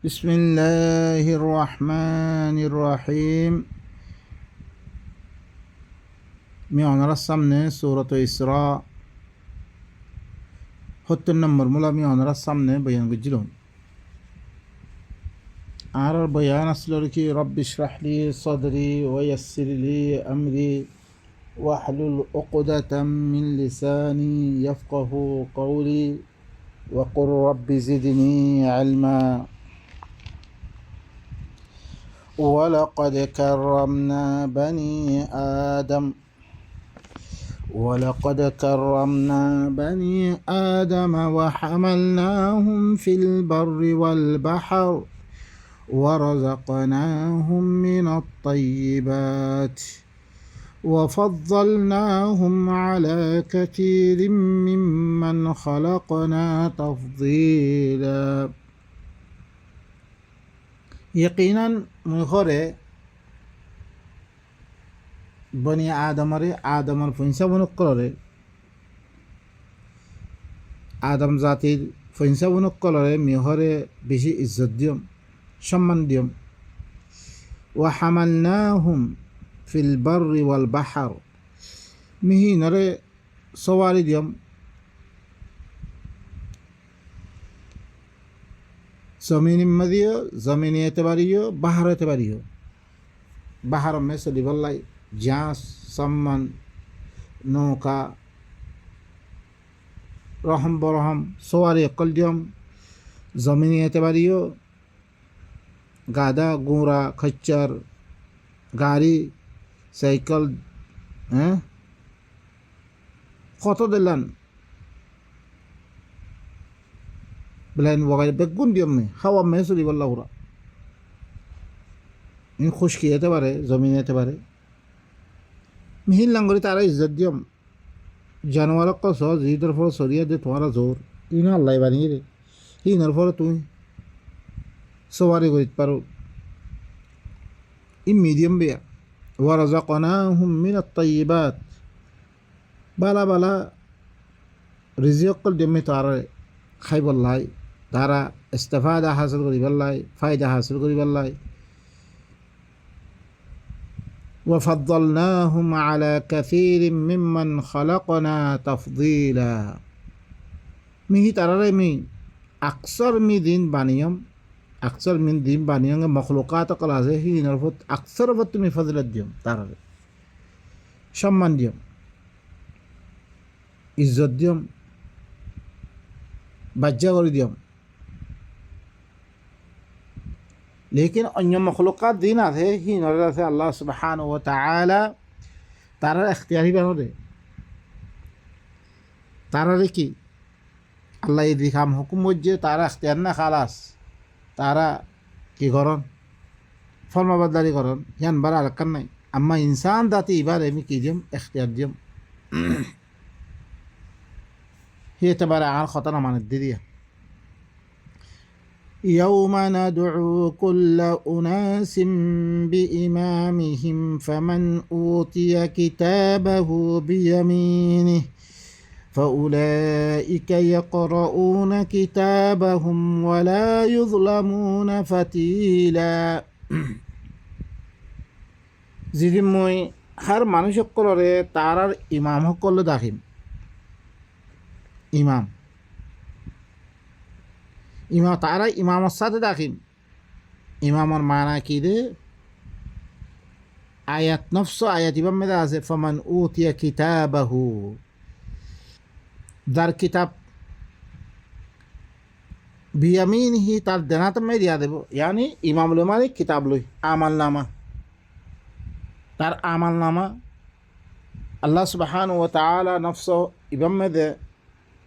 بسم الله الرحمن الرحيم. میانر সামনে সূরাত ইসরা ৭০ নম্বর মূলা মিয়ানর সামনে বয়ান করছিলাম। আর বয়ান আসলো কি রব্বি ইশরাহ লি সাদরি ওয়া ইয়াসসির লি আমরি ওয়াহলুল উকদাতাম মিন লিসানি ইয়াফকাহু কওলি ওয়া কুর রব্বি জিদনি ইলমা ولقد كرمنا بني آدم وحملناهم في البر والبحر ورزقناهم من الطيبات وفضلناهم على كثير ممن خلقنا تفضيلا. يقينا مخره বনি আদমর ফইনসা বনক কলরে আদম জাতির ফইনসা বনক কলরে মিহরে বেশি ইজ্জত দিয়ম, সম্মান দিয়ম। ওয়া হামালনাহুম ফিল বাররি ওয়াল বাহর, মিহিনরে সওয়ারি দিয়ম, জমিনি এতেবারিও বাহার এতেবারিও। বাহার মে চলিবলাই জাহাজ, সম্মান, নৌকা, রহম বরহম সওয়ারি অকল দিয়ম। জমিনি এতেবারিও গাদা, গোড়া, খচ্চর, গাড়ি, সাইকেল, কত দিলান বেলাইন বগাই বেগুন দিয়ম মে হাওয়া মে চলিবল্লা ওরা খুশকি যেতে পারে, জমিন যেতে পারে। মিহিল লাঙ্গরি তারা ইজ্জত দিয়ম। জানোয়ারক কস জিদর ফর সরিয়া দে তোমারা জোর ইন আল্লাহ বানিয়ে রে ইনর ফর তুমি সওয়ারি করিতে পারো। ই মিডিয়াম বেয়া। ওয়ারাযাকনাহুম মিনাত তাইয়্যিবাত, বালা বালা রিজিক দিয়মি তারা খাইবল্লাই, তারা ইস্তেফাদা হাসিল করিবল্লাই, ফায়দা হাসিল করিবল্লাই। وفضلناهم على كثير ممن خلقنا تفضيلا. মিহি তারারে মি আকসর মি দিন বানিয়ম, আকসর মিন দিন বানিয়ম মখলুকাত কল আছে হিনর ফত আকসর ফত তুমি ফজিলত দিয়ম, তারারে সম্মান দিয়ম, ইজ্জত দিয়ম, বাজ্জা করে দিয়ম। लेकिन अन्य मखलूक़ात दिन আছে হিনর আছে আল্লাহ সুবহানাহু ওয়া তাআলা তারা ইখতিয়ারি বানো দে। তারারে কি আল্লাহ এই দিকাম হুকুম যে তারা ইখতিয়ার না খালাস, তারা কি করন ফরমাবরদারি করন, ইয়ান বার আলাকান নাই। আম্মা ইনসান দাতি ইবার এমি কি দিম ইখতিয়ার দিম হি এতবারে আর খতনা মানে দিয়া। يوم ندعو كل أناس بإمامهم فمن أوتي كتابه بيمينه فأولئك يقرؤون كتابهم ولا يظلمون فتيلا. যদি মই হার মানুষ সকলরে তারার ইমাম সকল দাখিম, ইমাম তারা ইমামর সাথে দাখিম। ইমামর মানা কি দে আয়াত নফস আয়াত ইমাম মেদা আছে ফমান উতিয়া কিতাবাহু, যার কিতাব বিয়ামিনহি তার দেনাত মে দিয়া দেব। ইয়ানি ইমাম লো মানে কিতাব লই আমাল নামা, তার আমাল নামা আল্লাহ সুবহানাহু ওয়া তাআলা নফস ইমাম মেদে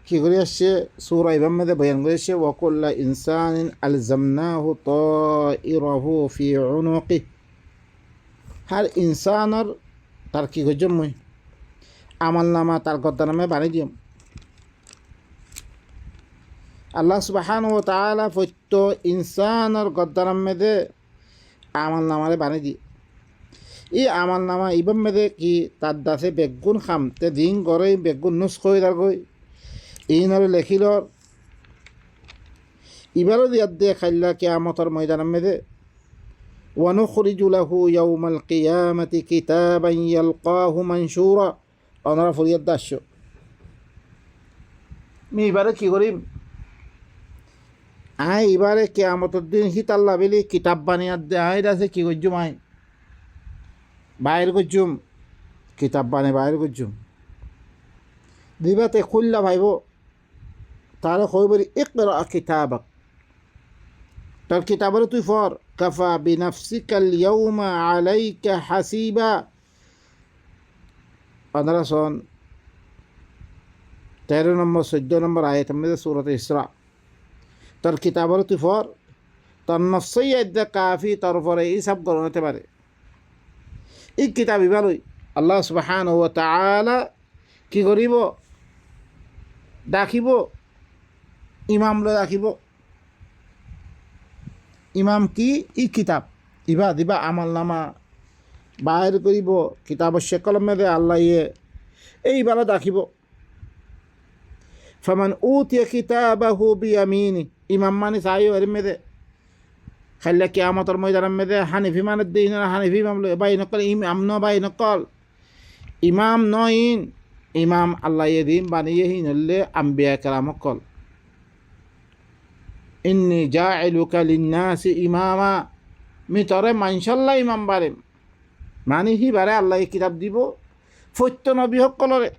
কি করে আসছে সূরা ইমাম মেদে বয়ান করে আসছে ওয়া কুল্লা ইনসানিন আলজামনাহু তাইরাহু ফি উনুকি। হার ইনসানর তার কি গজম মই আমাল নামা তার গদ্দা নামে বানিয়ে দিম। আল্লাহ সুবহানাহু ওয়া তাআলা প্রত্য ইনসানর গদ্দা নামে আমাল নামারে বানিয়ে দি। এই আমাল নামা ইমাম মেদে কি তার দাসে বেগুন খামতে দিন গড়ে বেগুন নুস কই দার গই ইনরে লেখিল ইবারও দিয়ার দে খাইল্লা কিয়ামতের ময়দানের মেদে ونخرج له يوم القيامة كتابا يلقاه منشورا أنا فريد داشو মি এবারে কি করিম আয় এবারে কিয়ামতের দিন হিতাল্লা বেলি কিতাব বানিয়ে দে আয় আছে কি করছুম আয় বাইর করছুম কিতাব বানিয়ে বাইর করছুম দিবাতে খুললা ভাইব তাহলে কই বলি ইকরা কিতাবাক তার কিতাবের তুই ফর কাফা বিনাফসিকাল ইয়াউমা আলাইকা হাসিবা 15 সন 13 নম্বর 14 নম্বর আয়াতের মধ্যে সূরাত ইসরা তার কিতাবের তুই ফর তার নফসিয়া ইদ্দা কাফি তার ফরে এই সব করতে পারে এই কিতাব ভালোই আল্লাহ সুবহানাহু ওয়া তাআলা কি করিব ডাকিব ইমাম লো ডাকিব ইমাম কি ই কিতাব ইবা দিবা আমল নামা বাইর করিব কিতাবের শেকলের মধ্যে আল্লাহ এই বেলা ডাকিব ফামান উতিয়া কিতাবাহু বিয়ামিনি ইমাম মানে চাইও এর মেদে খাইলে কিয়ামতের ময়দানের মেদে হানিফি মানে দিন হানিফি ইমাম লো বাই নকল ইমাম ন বাই নকল ইমাম নইন ইমাম আল্লাহ দিন বানিয়ে হিনলে আম্বিয়া কেরামক কল ইন্নি জাইলুকা লিন্নাসি ইমামা মি তরে মানশাল্লাহ ইমাম বারেম মানে হি বারে আল্লাহ কিতাব দিব ফত্য নবী সকলরে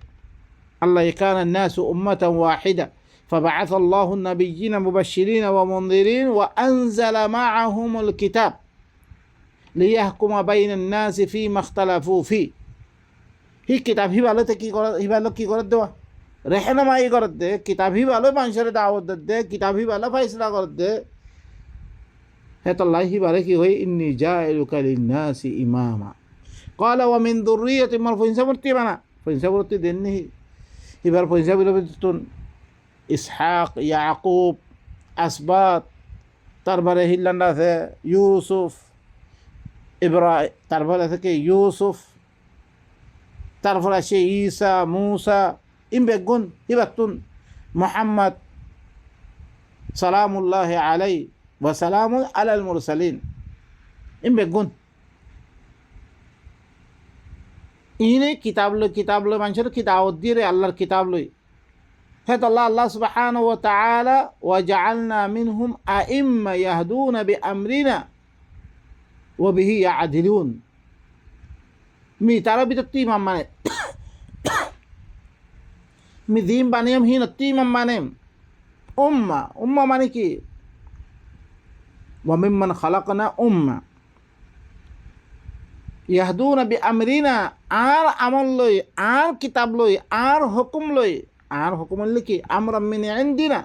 আল্লাহ কানা الناس أمة واحدة فبعث الله النبيين مبشرين ومنذرين وأنزل معهم الكتاب ليحكم بين الناس فيما اختلفوا فيه হি কিতাব হি ভালো কি করা হি ভালো কি করে দেওয়া রেহনামাই করে দে কিতাব হি ভালো মানুষের দাওয়াত দে কিতাব হি ভালো ফাইসলা করে দে হে তো আল্লাহ হি বারে কি হই ইন্নী জাইলুকা লিন্নাসি ইমামা قال ومن ذريتي মার ফইনসাবর্তি বানা ফইনসাবর্তি দেননি এবার ফইনসাবর্তিতুন ইসহাক ইয়াকুব আসবাত তারপরে হিল্লান্ডা আছে ইউসুফ ইব্রাহিম তারপরে থেকে ইউসুফ তারপর আসে ঈসা মুসা ইমবেগুন ইবাতুন মুহাম্মদ সালামুল্লাহ আলাই ওয়া সালামু আলাল মুরসালিন ইমবেগুন ইনে কিতাব লই মানুষের কি দাওয়াত দিয়ে আল্লাহর কিতাব লই হে তো আল্লাহ সুবহানাহু ওয়া তাআলা ওয়া জাআলনা মিনহুম আইম্মা ইয়াহদুনা বিআমরিনা ওয়া বিহি ইয়াদিলুন মি তারা ভিতর তুই ইমাম মানে মি দিন বানিয়াম হিন তুই ইমাম মানে উম্মা মানে কি ওয়া মিম্মান খালাকনা উম্মা ইয়াহদুনা বিআমরিনা আর আমল লই আর কিতাব লই আর হুকুম লই আর হুকুম হল কি আমরা মিন ইনদিনা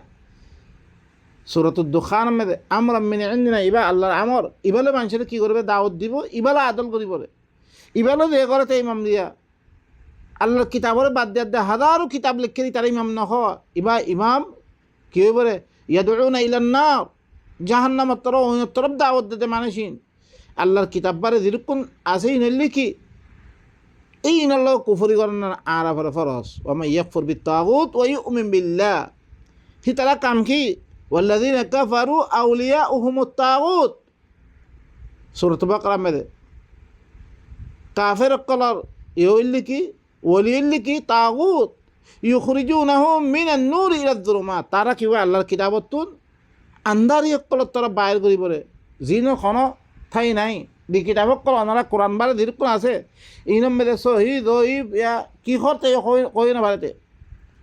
সূরাতুদ দুখান মধ্যে আমরা মিন ইনদিনা ইবা আল্লাহর আমর ইবালে মানুষের কি করবে দাওয়াত দিব ইবালে আদল করিব ইবালে যে করতে ইমাম দিয়া আল্লাহর কিতাবের বাদ দিয়ে হাজারো কিতাব লিখে তার ইমাম নহ ইবা ইমাম কি হইবরে ইয়াদউনা ইলান নার জাহান্নামের তরফ দাওয়াত দিতে মানুষিন আল্লাহর কিতাব বারে যেরকম আছে ইনলি কি এই ইনল্লাহ কুফরি করেন আর আফরে ফরস ওমা ইয়াকফুর বিত্তাগুত ওয়া ইউমিন বিল্লাহ হি তারা কাম কি ওয়াল্লাযিনা কাফারু আউলিয়াউহুমুত তাগুত সূরাতুল বাকারা মধ্যে কাফের কলার ইউল্লি কি ওলিল্লি কি তাগুত ইউখরিজুনাহুম মিনান নূর ইলা যুলুমাত তারা কি আল্লাহর কিতাবতুন আন্ধারি কল তারা বাইর করি পরে জিনো খন ঠাই নাই দি কিতাবক কল ওনারা কোরআন বারে যেরকম আছে ইনম মেলে সহি দইব ইয়া কি করতে কই না বাড়িতে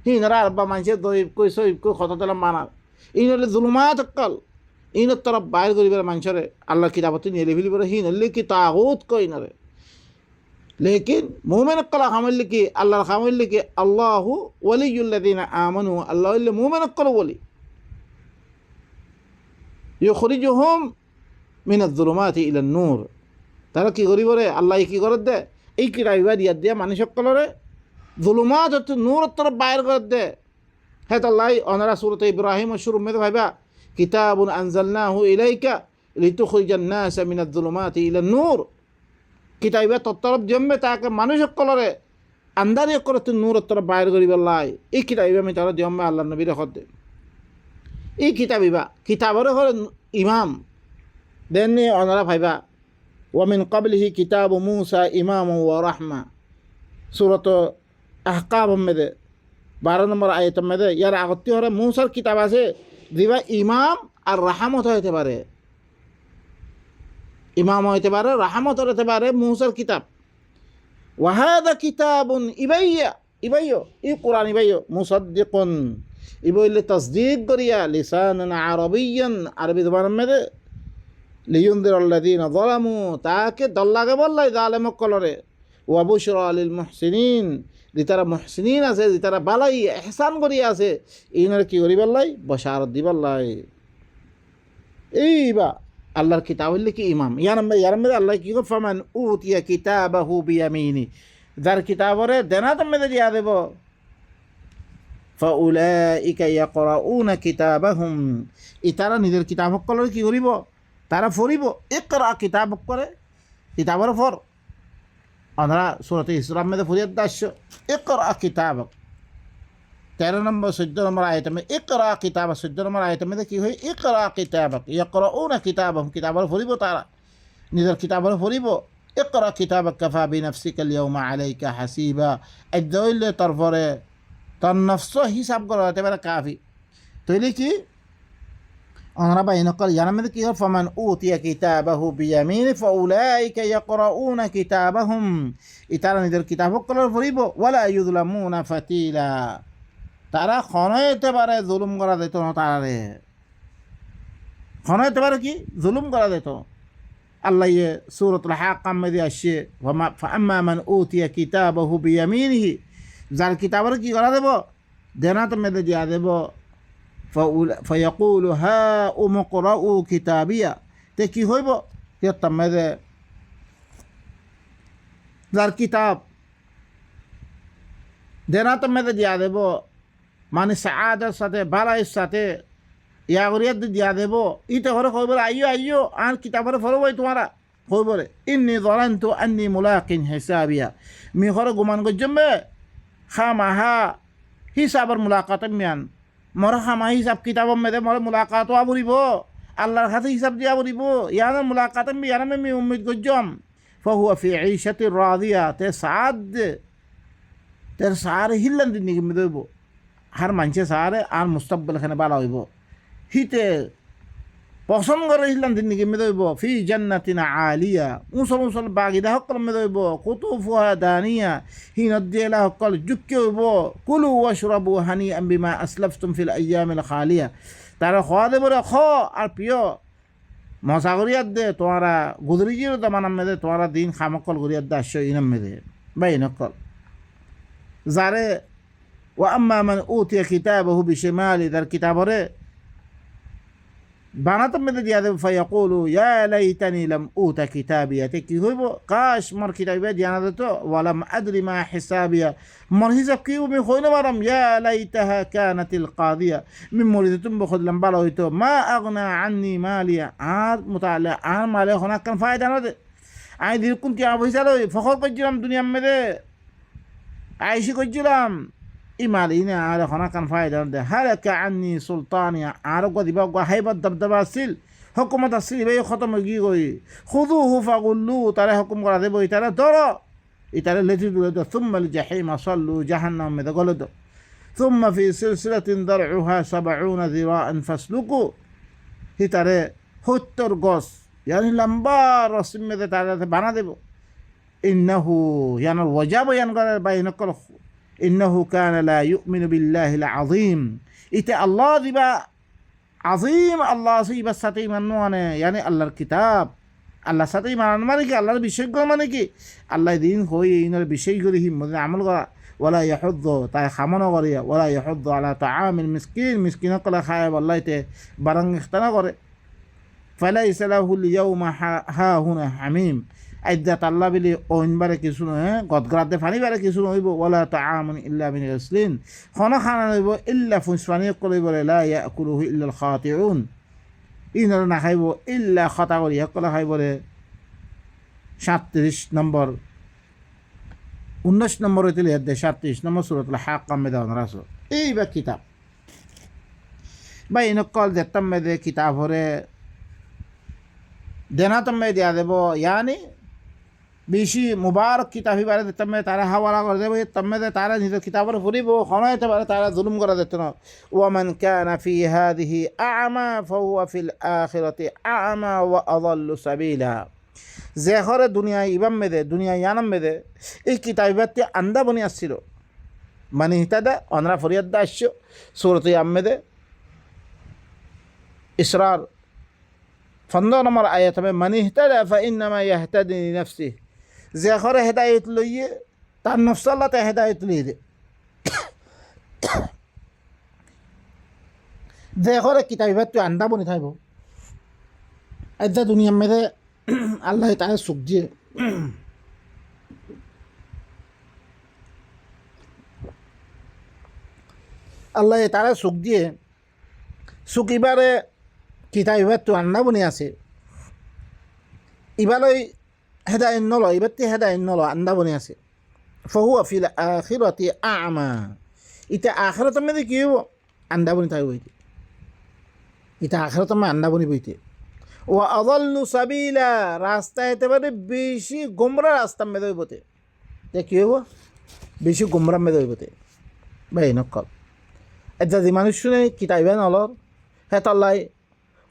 হিনারা আব্বা মানুষে দইব কই সহিব কই কথা দিলাম মানার ইনলে জুলুমাত কল ইনত তরফ বাইর করিবার মানুষরে আল্লাহর কিতাবতে নিয়ে লেভিলি পরে হিনলে কি তাগুত কই না রে लेकिन मोमिन कला खामिल की अल्लाह खामिल की अल्लाह वलियुल्लज़ीना आमनु अल्लाह इल्ल मोमिन कल वली युखरिजुहुम मिनज़-ज़ुलुमाति इला-न-नूर तारा की गरीब रे अल्लाह की करत दे এই কি রাইবা দিয়া দিয়া মানুষ সকলরে জুলুমাত হচ্ছে নূর तरफ বাইর করে দে হে তো আল্লাহ অনারা সূরা ইব্রাহিম শুরু মে ভাইবা কিতাবুন আনজালনাহু ইলাইকা লিতুখরিজান নাস মিনাজ-জুলুমাতি ইলা-ন-নূর কিতাবে তরফ জমবে তাকে মানুষ সকলরে আন্দারি করে তুই নূর তরফ বাইর করিবার লাই এই কিতাবে আমি তারা জমবে আল্লাহ নবীর হতে এই কিতাবিবা কিতাবরে হল ইমাম দেননি অনারা ভাইবা ওয়ামিন কাবলিহি কিতাব মুসা ইমাম ওয়া রাহমা সূরাত আহকাব মেদে 12 নম্বর আয়াত মেদে ইয়ার আগতি হরে মুসার কিতাব আছে দিবা ইমাম আর রাহমত হইতে পারে ইমাম হইতে পারে রাহমত হইতে পারে মুসার কিতাব ওয়াহাদা কিতাবুন ইবাইয়ো ই কোরআন ইবাইয়ো মুসাদ্দিকুন ইবইলে তাসদীক করিয়া লিসানান আরবিয়ান আরবি জবান মেদে লিয়ুনদির আল্লাযীনা যালামু তাকে দল্লাগে বললাই জালেম কলরে ওয়া বুশরা লিল মুহসিনিন যেতারা মুহসিনিন আছে যেতারা বালাই ইহসান করিয়া আছে ইনার কি করি বললাই বশারত দি বললাই এইবা আল্লাহর কিতাব হইলে কি ইমাম ইয়ার মধ্যে আল্লাহ কি কর ফামান উতিয়া কিতাবাহু বিয়ামিনি যার কিতাবরে দেনাত মধ্যে দিয়া দেব ফাউলাইকা ইয়াকরাউনা কিতাবাহুম ইতারা নিজের কিতাব কলরে কি করিব তারা ফরিব ইকরা কিতাব করে কিতাবর ফর আমরা সূরাতে ইসরার মধ্যে ফরিয়াদ দাস্য ইকরা কিতাব 13 নম্বর 14 নম্বর আয়াত মে ইকরা কিতাব 14 নম্বর আয়াত মধ্যে কি হয় ইকরা কিতাব ইয়াকরাউনা কিতাবাহুম কিতাবর ফরিব তারা নিজের কিতাবর ফরিব ইকরা কিতাব কাফা বিনফসিকা আল-ইয়াওমা আলাইকা হাসিবা আদইল তরফরে তার নফস হিসাব করা এবারে কাফি তইলে কি আমরা বাইন কল ইয়ার মধ্যে কি হয় ফামান উতিয়া কিতাবাহু বিয়ামিনি ফাউলাইকা ইয়াকরাউনা কিতাবাহুম ইতারা নিজের কিতাব কলর ফরিব ওয়ালা ইউযলামুনা ফাতিলা তারা খনইতে পারে জুলুম করা যেত না তারারে খনইতে পারে কি জুলুম করা যেত আল্লাহ ইয়ে সূরাতুল হাক্কাম মধ্যে আসছে ফাআম্মা মান উতিয়া কিতাবাহু বিয়ামিনিহি যার কিতাবের কি করা দেব দেনাত মধ্যে দিয়া দেব فيقول هاؤم اقرءوا كتابيا তে কি হইব তেতার মধ্যে যার কিতাব দেনাত মধ্যে দিয়া দেব মানে সাআদার সাথে বালাইয়ের সাথে ইয়াগরিয়াত দিয়া দেব ইতে হরে কইব আইয়ো আর কিতাবের ফরবই তোমারা কইব রে ইন্নী যালানতু আন্নী মুলাকিন হিসাবিয়া মি হরে গুমান গজমবে খামাহা হিসাবের মুলাকাত মিয়ান মরা খামা হিসাব কিতাবর মেদে মরে মুলাকাত আবরিব আল্লাহর হাতে হিসাব দিয়া বরিব ইয়ানের মুলাকাত ইয়ানে মি উম্মিদ গজম ফাহুয়া ফি ঈশাতির রাদিয়া তে সার হিল্লান দিন নিগম দেব হার মানছে সারে আর মুস্তাকবিল খানে বালা হইব হিতে পছন্দ করে হিল্লান দিন নিগম দেব ফি জান্নাতিন আলিয়া উসল বাগিদা হকল মে দেব কুতুফুহা দানিয়া হি নদিলা হকল জুক্কে হইব কুলু ওয়াশরাবু হানিআম বিমা আসলাফতুম ফিল আইয়ামিল খালিয়া তারা খাওয়া দেব রে খ আর প্রিয় মজা করিয়াত দে তোমরা গুদরিজির দমানাম মেদে তোমরা দিন খামকল করিয়াত দে আসছো ইনাম মেদে বাই নকল যারে ওয়া আম্মা মান উতিয়া কিতাবাহু বিশিমালি তার কিতাবরে বানাতম মেদে দিয়া দেব ফায়াকুলু ইয়া লাইতানি লাম উতা কিতাবিয়া তে কি হইব কাশ মোর কিতাবিয়া দিয়া না দিত ওয়ালাম আদরি মা হিসাবিয়া মোর হিসাব কি আমি হই না পারম ইয়া লাইতাহা কানাতিল কাদিয়া মি মরিদতুম বখদলাম ভালো হইতো মা আগনা আন্নি মালিয়া আর মুতাআলা আর মালে হনা কান ফায়দা না দে আই দিল কুনতি আবইসালো ফখর কইছিলাম দুনিয়া মেদে আইসি কইছিলাম ইমালিনে আর হনা কান ফায়দা দে হালাকা আন্নি সুলতানিয়া আর গদিবা হাইবাত দবদবা আছিল হুকুমত আছিল বে খতম কি কই খুদুহু ফাগুল্লু তারা হুকুম করা দেব ইতারা ধরো ইতারা লেজি দুলে তো সুম্মাল জাহিম সাল্লু জাহান্নাম মে গলদ সুম্মা ফি সিলসিলাতিন দারউহা 70 যিরাআন ফাসলুকু ইতারে 70 গস ইয়ানি লম্বা রসম মে তারা বানা দেব ইন্নাহু ইয়ানা ওয়াজাব ইয়ান করে বাইনকল ইন্নাহু কানা লা ইউমিনু বিল্লাহিল আযীম ইতে আল্লাহ দিবা আযীম আল্লাহ সিবার সাথে ইমান মানে ইয়ানি আল্লাহর কিতাব আল্লাহর সাথে ইমান মানে কি আল্লাহর বিষয় মানে কি আল্লাহ দিন হই ইনার বিষয় করে হিম্মত আমল করা ওয়ালা ইয়াহুদ্দু তাই খামনা করে ওয়ালা ইয়াহুদ্দু আলা তাআমিল মিসকিন কলা খায় আল্লাহতে বারাং ইখতানা করে ফালাইসা লাহুল ইয়াউমা হাহুনা হামিম আইদাত আল্লাহ বিলি ওইনবারে কিছু গদগরাতে ফানি বারে কিছু হইব ওয়ালা তাআমুন ইল্লা মিন ইয়াসলিন খানা খানা হইব ইল্লা ফুসফানি করিব লা ইয়াকুলুহু ইল্লাল খাতিউন ইনার না খাইব ইল্লা খাতা করি কলা খাইব রে 37 নম্বর 19 নম্বর হইতে 37 নম্বর সূরাতুল হাক্কাম মে দাও রাসূল এই বা কিতাব বা ইনকল দেতাম মেদে কিতাব হরে দেনাতম মে দিয়া দেব ইয়ানি বেশি মুবারক কিতাব হিবারে দেতাম মে তারা হাওয়ালা করে দেব তম্মে দে তারা নিজের কিতাবর ফুরিব হনাইতে পারে তারা জুলুম করা দিত না ওয়ামান কানা ফি হাদিহি আ'মা ফাহুয়া ফিল আখিরাতি আ'মা ওয়া আযাল্লু সাবিলা যে হরে দুনিয়া ইবাম মেদে দুনিয়া ইয়ানাম মেদে এই কিতাবিবাতি আন্দা বনি আসছিল মানে হিতাদা অনরা ফরিয়াদ দা আসছো সূরাত ইয়ামেদে ইসরার 15 নম্বর আয়াত में मन इहतदा فإنما يهتدي لنفسه যে হরে হেদায়েত লইয়ে তার নফস আল্লাহ তে হেদায়েত লইয়ে দে যে হরে কিতাবিবাত আন্দা বনি থাইব আদা দুনিয়া মেদে আল্লাহ তাআলা সুখ দিয়ে আল্লাহ তাআলা সুখ দিয়ে সুখ ইবারে কিতাবিবাত আন্দা বনি আছে ইবালই হেদায়েত নলো ইবাতি হেদায়েত নলো আন্দা বনি আছে ফাহুয়া ফিল আখিরাতি আ'মা ইতা আখিরাত মেদে কি হইব আন্দা বনি থাইব ইতা আখিরাত মে আন্দা বনি বইতে ওয়া আযাল্লু সাবিলা রাস্তা এতেবারে বেশি গোমরা রাস্তা মেদে হইবতে তে কি হইব বেশি গোমরা মেদে হইবতে ভাই নকল এদা যে মানুষ শুনে কিতাবিবা নলর হেতাল্লাই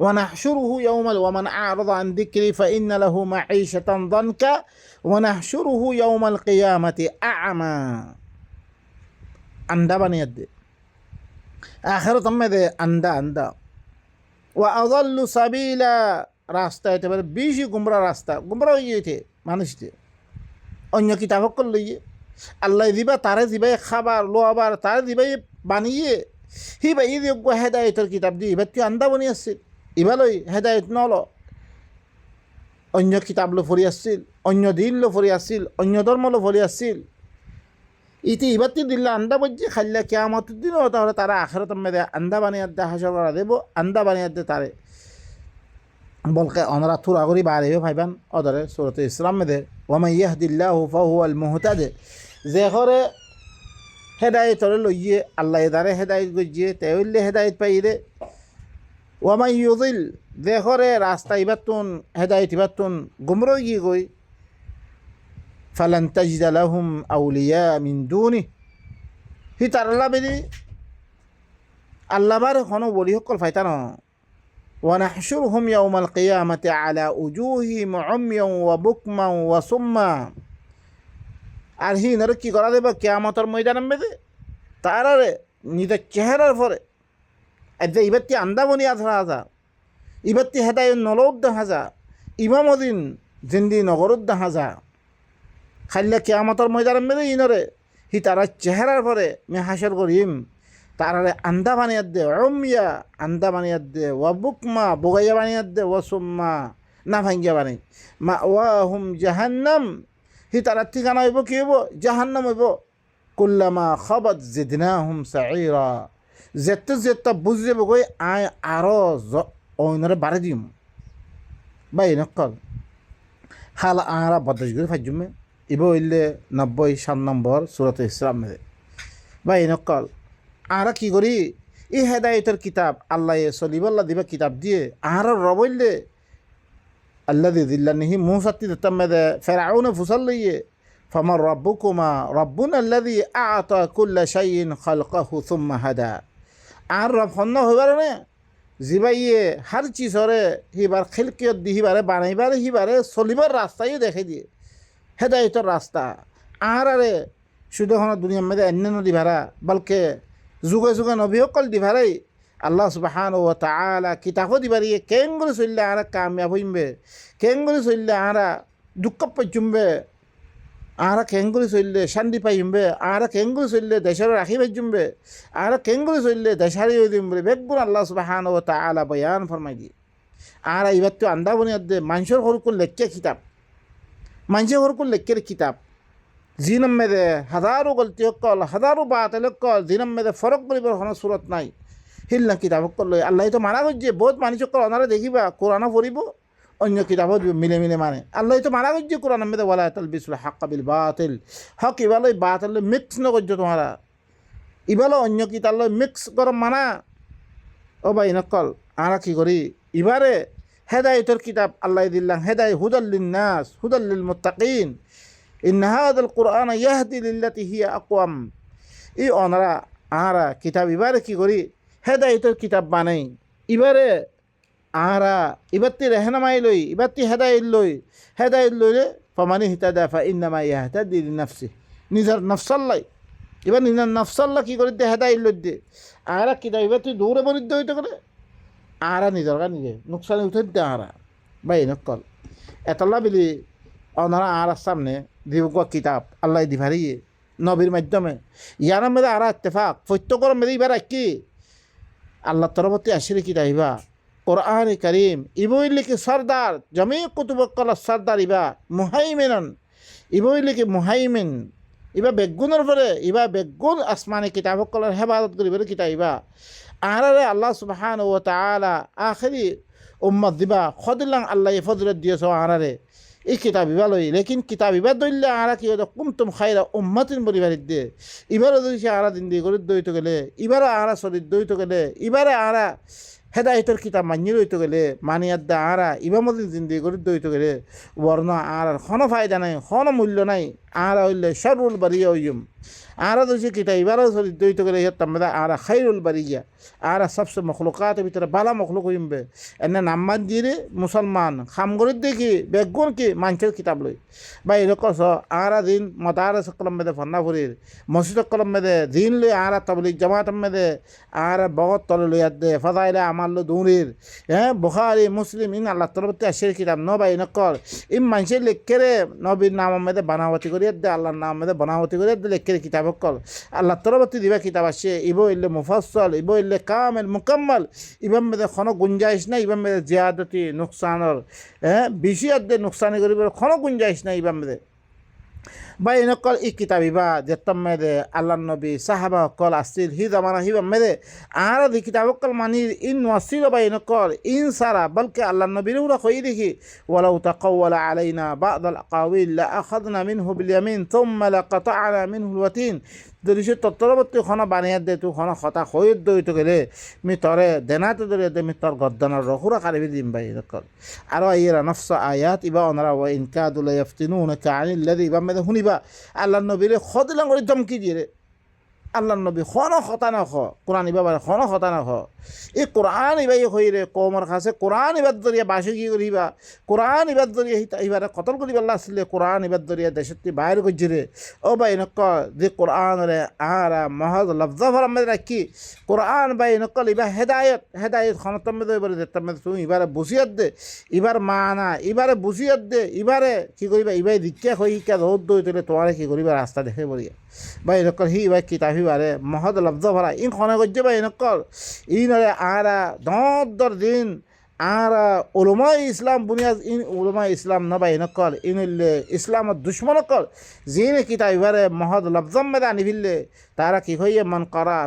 ونحشره يوم ومن أعرض عن ذكري فإن له معيشة ضنكا ونحشره يوم القيامة أعمى أندا بني يد آخرة ماذا أندا وأضل سبيلا রাস্তা একেবারে বেশি গুমরা রাস্তা গুমরা হয়ে গিয়েছে মানুষটি অন্য কিতাব করলে আল্লাহ দিবা তারে দিবাই খাবার লোয়াবার তারে দিবাই বানিয়ে হিবাই যোগ্য হেদায়তের কিতাব দিয়ে এবার তুই আন্দা বনি আসছিল ইবালই হেদায়ত নল অন্য কিতাব লো ফরি আসছিল অন্য দিন লো ফরি আসছিল অন্য ধর্ম লো ফরি আসছিল ইতি ইবাতি দিল্লা আন্দা বজ্জি খাইলে কিয়ামতের দিন তাহলে তারা আখিরাত মেদে আন্দা বানিয়ে দে হাসর করা দেব আন্দা বানিয়ে দে তারে বলকে অনরা থুরা করি বাড়ে ভাইবান অদরে সূরাত ইসলাম মেদে ওয়া ইয়াহদিল্লাহু ফাহুয়াল মুহতাদি যে ঘরে হেদায়তর লইয়ে আল্লাহ এদারে হেদায়ত গজিয়ে তেউল্লে হেদায়ত পাইরে ওয়ামাই ইউদিল দেখরে রাস্তা ইবাতুন হেদায়ত ইবাতুন গুমরো গিয়ে গই ফালান তাজিদা লাহুম আউলিয়া মিন দুনি হি তার আল্লাহ বেদি আল্লাহবার কোনো বলি সকল ফাইতান ওয়ানাহশুরহুম ইয়াউমাল কিয়ামাতি আলা উজুহিহিম উময়ান ওয়া বুকমান ওয়া সুম্মা আর হি নরে কি করা দেব কিয়ামতের ময়দানে মেদে তারারে নিজের চেহারার পরে এতে ইবাত্তি আন্দা বনি আধা হাজা ইবাত্তি হেদায় নলৌদ্দ হাজা ইমামদিন জিন্দি নগরুদ্দ হাজা খাইলে কিয়ামতের ময়দানে মেদে ইনরে হি তারা চেহারার পরে মে হাসর করিম তারারে আন্দা বানিয়ে দে অমিয়া আন্দা বানিয়ে দে ওয়া বুকমা বগাইয়া বানিয়ে দে ওয়া সুম্মা না ভাঙ্গিয়া বানাই মা ওয়া হুম জাহান্নাম হি তারা ঠিকানা হইব কি হইব জাহান্নাম হইব কুল্লামা খাবাত জিদনাহুম সাঈরা যেতে যেতে বুঝি যাব গই আয় আরো অইনরে বাড়ে দিম বাই নকল হাল আরা বদাস করে ফাজুমে ইব হইলে 90 নম্বর সূরাত ইসলাম মে বাই নকল আরা কি করি এই হেদায়েতের কিতাব আল্লাহ সলিবাল্লাহ দিবা কিতাব দিয়ে আরা রবইলে الذي ذلنه موسى تتمد فرعون فصلي فمن ربكما ربنا الذي أعطى كل شيء خلقه ثم هدى عرف خننا هبارنا زباية هر چیز هره هبار خلقیت دی هباره بانیباره هباره سلیبار راستایی দেখে দিয়ে হেদায়েতের রাস্তা আরে শুধু হন দুনিয়া মধ্যে অন্যান্য দিভারা বলকে যুগে যুগে নবী সকল দিভারাই আল্লাহ সুবহানাহু ওয়া তাআলা কিতাব দিবারিয়ে কেঙ্গুরি চললে আরা কামিয়াব হইবে কেঙ্গুরি চললে আরা দুঃখ পাইজুমবে আরা কেঙ্গুরি চললে শান্তি পাইবে আরা কেঙ্গুরি চললে দেশের রাখি পাইজুমবে আরা কেঙ্গুরি চললে দেশারি হয়ে দিমবে বেগুন আল্লাহ সুবহানাহু ওয়া তাআলা বয়ান ফরমাই দিয়ে আরা ইবার তো আন্দা বনিয়াদ দে মানুষের হরকুল লেখকে কিতাব মানুষের হরকুল লেখকের কিতাব জিনম মেদে হাজারো গলতি কল হাজারো বাতিল কল জিনম মেদে ফরক করিবার কোনো সুরত নাই হিল্লা কিতাব করলে আল্লাহ তো মানা করছে বহুত মানুষ সকল ওনারা দেখিবা কোরআনও পড়িব অন্য কিতাবও মিলে মিলে মানে আল্লাহ তো মানা করছে কোরআন মেদে ওয়ালা তালবিসুল হাক্কা বিল বাতিল হক ইবালো বাতিল মিক্স ন করছো তোমরা ইবালো অন্য কিতাব মিক্স কর মানা ও ভাই নকল আরা কি করি এবারে হেদায়তের কিতাব আল্লাহ দিল্লাম হেদায় হুদাল্লিন নাস হুদাল্লিল মুত্তাকিন ইন হাদাল কুরআন ইয়াহদি লিল্লাতি হিয়া আকওয়াম ই অনরা আরা কিতাব এবারে কি করি হেদায়তের কিতাব বানাই এবারে আরা ইবাত্তি রেহনামাই লই ইবাত্তি হেদায়ত লইলে ফমানি হিতাদা ফা ইন্নামা ইয়াহতাদি লিনাফসি নিজের নফসাল্লাই এবার নিজের নফসাল্লা কি করে দিয়ে হেদায়ত লই দিয়ে আরা কিতাব এবার তুই দৌড়ে বরিদ্ধ হইতে করে আরা নিজের নিজে নুকসানি উঠে দে আরা বাই নকল এতলা বিলি অনারা আরার সামনে দিব কিতাব আল্লাহ দিভারিয়ে নবীর মাধ্যমে ইয়ার মেয়েদের আরা ইত্তেফাক প্রত্যেকর মেয়েদের এবার কি আল্লাহ তরফতি আসিরে কিতাব ইবা কোরআন করিম ইবইলিকে সর্দার জমি কুতুবকল সর্দার ইবা মুহাইমিনন ইবইলিকে মুহাইমিন ইবা বেগুনের পরে ইবা বেগুন আসমানি কিতাবকলের হেফাজত করিবার কিতাব ইবা আহারে আল্লাহ সুবহানাহু ওয়া তাআলা আখেরি উম্মত দিবা খদিলাং আল্লাহ ফজলত দিয়েছ আহারে এই কিতাব ইবা লই লেকিন কিতাব ইবা দইলে আরা কি হতো কুমতুম খাইরা উম্মাতিন পরিবারের দিয়ে ইবারও যদি সে আরা দিন দিয়ে করে দইতে গেলে ইবারও আরা শরীর দইতে গেলে ইবারে আরা হেদায়তের কিতাব মানি রইতে গেলে মানিয়ার দা আরা ইবামদিন জিন্দি করে দইতে গেলে বর্ণ আর কোনো ফায়দা নাই কোনো মূল্য নাই আরা হইলে শরুল বাড়িয়া হইম আরা যদি কিতাব ইবারও শরীর দইতে গেলে ইয়ে তাম্মেদা আরা খাইরুল বাড়িয়া আরা সবসে মখলুকাতের ভিতরে বালা মখলুক হইমবে এনে নাম্বার দিয়ে মুসলমান খামগরির দেখি বেগুন কি মানুষের কিতাব লই বা এরকম আরা দিন মদারস কলম মেদে ফন্না ফুরির মসজিদ কলম মেদে দিন লই আরা তবলিক জামাত মেদে আর বগত তলে লইয়ার দে ফদাইলে আমার লো দৌড়ির হ্যাঁ বুখারি মুসলিম ইন আল্লাহ তরফতে আসের কিতাব ন বা নকল ইম মানুষের লেখেরে নবীর নাম মেদে বানাবতি করিয়ার দে আল্লাহর নাম মেদে বানাবতি করিয়ার দে লেখেরে কিতাব কল আল্লাহ তরফতি দিবা কিতাব আসে ইবো ইল্লে মুফাসল ইবো ইল্লে কামেল মুকাম্মল ইবাম মেদে কোনো গুঞ্জাইশ নাই ইবাম মেদে জিয়াদতি নুকসানর হ্যাঁ বেশি আদে নুকসানি করিবার কোনো গুঞ্জাইশ নাই ইবাম মেদে বা এনেকল ই কিতাব ইবা যেতম মেদে আল্লাহ নবী সাহাবা কল আসিল হি জামানা হিবাম মেদে আর দি কিতাব কল মানির ইন ওয়াসিল বা এনেকল ইন সারা বলকে আল্লাহ নবীর উরা কই দেখি ওয়ালাউ তাকাওয়ালা আলাইনা বা'দাল আকাওয়িল লা আখাযনা মিনহু বিল ইয়ামিন থুম্মা লাকাতা'না মিনহু আল ওয়াতিন যদি সে তত্ত্ববর্তী খানা বানিয়ে দে তুই খানা কথা খৈর দইতে গেলে মি তরে দেনাতে ধরে দে মি তোর গদ্দানার রহুরা কারিবি দিম ভাই এরকম আরও আইয়েরা নফস আয়াত ইবা ওনারা ওয়া ইনকাদুল্লাহ ইয়াফতিনুনাকা আনিল্লাযী ইবা মেদে শুনিবা আল্লাহ নবীরে খদিলাং করে ধমকি দিয়ে আল্লাহ নবী খনো খতা না খ কোরআন ইবা খনো খতা না খ এই কোরআন ইবাই হইরে কমর কাছে কোরআন ইবাদ দরিয়া বাসে কি করিবা কোরআন ইবাদ দরিয়া ইবারে কতল করিবা আল্লাহ আসলে কোরআন ইবাদ দরিয়া দেশটি বাইরে গজিরে ও ভাই নক যে কোরআন রে আরা মহজ লফজ ফরমে রাখি কোরআন ভাই নকল ইবা হেদায়ত খনতম দে ইবারে দেতম তুমি ইবারে বুঝিয়াত দে ইবার মানা ইবারে বুঝিয়াত দে ইবারে কি করিবা ইবাই দীক্ষা হই কা রোদ দই তলে তোমারে কি করিবা রাস্তা দেখে বলিয়া ভাই নকল হি ভাই কিতাবি বারে মহদ লফজ ভরা ইন খনে গজ্জে ভাই নকল ইনরে আরা দর দিন আরা উলামা ইসলাম বুনিয়াদ ইন উলামা ইসলাম নবাই নকল ইনলে ইসলামত দুশ্মন কল জিনে কিতাবি বারে মহদ লফজ মেদা নিভিলে তারা কি হইয়ে মন করা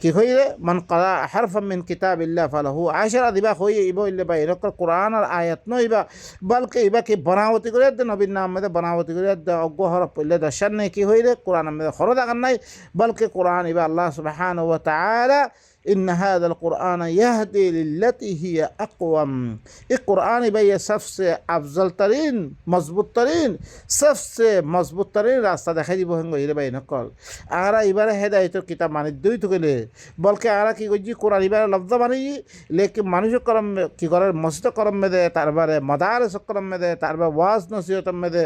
কি হইলে মন করা হারফা মিন কিতাবিল্লাহ ফালাহু আশরা দিবা হইয়ে ইবো ইল্লে ভাই নকল কোরআন আর আয়াত নইবা বলকে ইবা কি বনাওতি করে দে নবীর নাম মেদে বনাওতি করে দে অজ্ঞ হরফ পড়লে দশান নেই কি হইলে কোরআন মেদে হর দাগান নাই বলকে কোরআন ইবা আল্লাহ সুবহানাহু ওয়া তাআলা إن هذا القرآن يهدي للتي هي أقوم القرآن بيه सबसे अफजल तरीन मजबूत तरीन सबसे मजबूत तरीन रास्ता देखाई দিব হেঙ্গ ইরে ভাই নকল আরা ইবারে হেদায়েতের কিতাব মানে দুই তো গেলে বলকে আরা কি কইজি কোরআন ইবারে লফজ মানে লেকিন মানুষ করম কি করে মসজিদ করম মেদে তারবারে মাদারস করম মেদে তারবার ওয়াজ নসিহত মেদে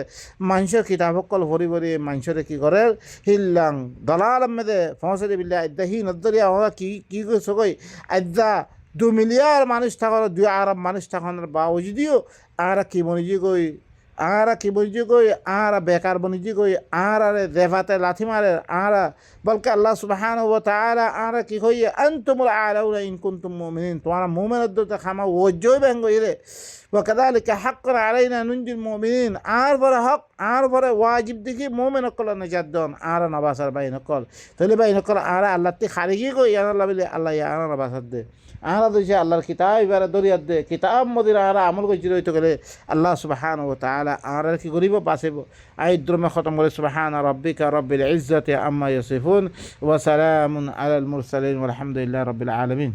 মানুষের কিতাব কল ভরি ভরি মানুষের কি করে হিল্লাং দলাল মেদে ফসরে বিল্লাহ ইদাহি নদরিয়া ওরা কি সগৈ আজ্জা 2 মিলিয়ন মানুষ থাকার 2 আরব মানুষ থাকার বাউজুদিও আরা কি বনিজি গই আরা বেকার বনিজি গই আরা দেভাতে লাথি মারে আরা বলকে আল্লাহ সুবহানাহু ওয়া তাআলা আরা কি হইয়ে আনতুমুল আলাউনা ইন কুনতুম মুমিনিন তোমরা মুমিনের দতে খামা ওজই বেঙ্গ ইরে وكذلك حقا علينا ننجي المؤمنين আর পরে ওয়াজিব দেখি মুমিন কল নাজাত দন আর নবাসার বাইন কল তাহলে বাইন কল আর আল্লাহ তে খারিগি কই আল্লাহ বলে আল্লাহ আর নবাসার দে আর দিছে আল্লাহর কিতাব এবারে দরিয়াত দে কিতাব মদির আর আমল কই জিরো হইতো গেলে আল্লাহ সুবহানাহু ওয়া তাআলা আর কি করিব পাসেব আই দ্রমে খতম করে সুবহান রাব্বিকা রাব্বিল ইজ্জাতি আম্মা ইয়াসিফুন ওয়া সালামুন আলাল মুরসালিন ওয়ালহামদুলিল্লাহি রাব্বিল আলামিন।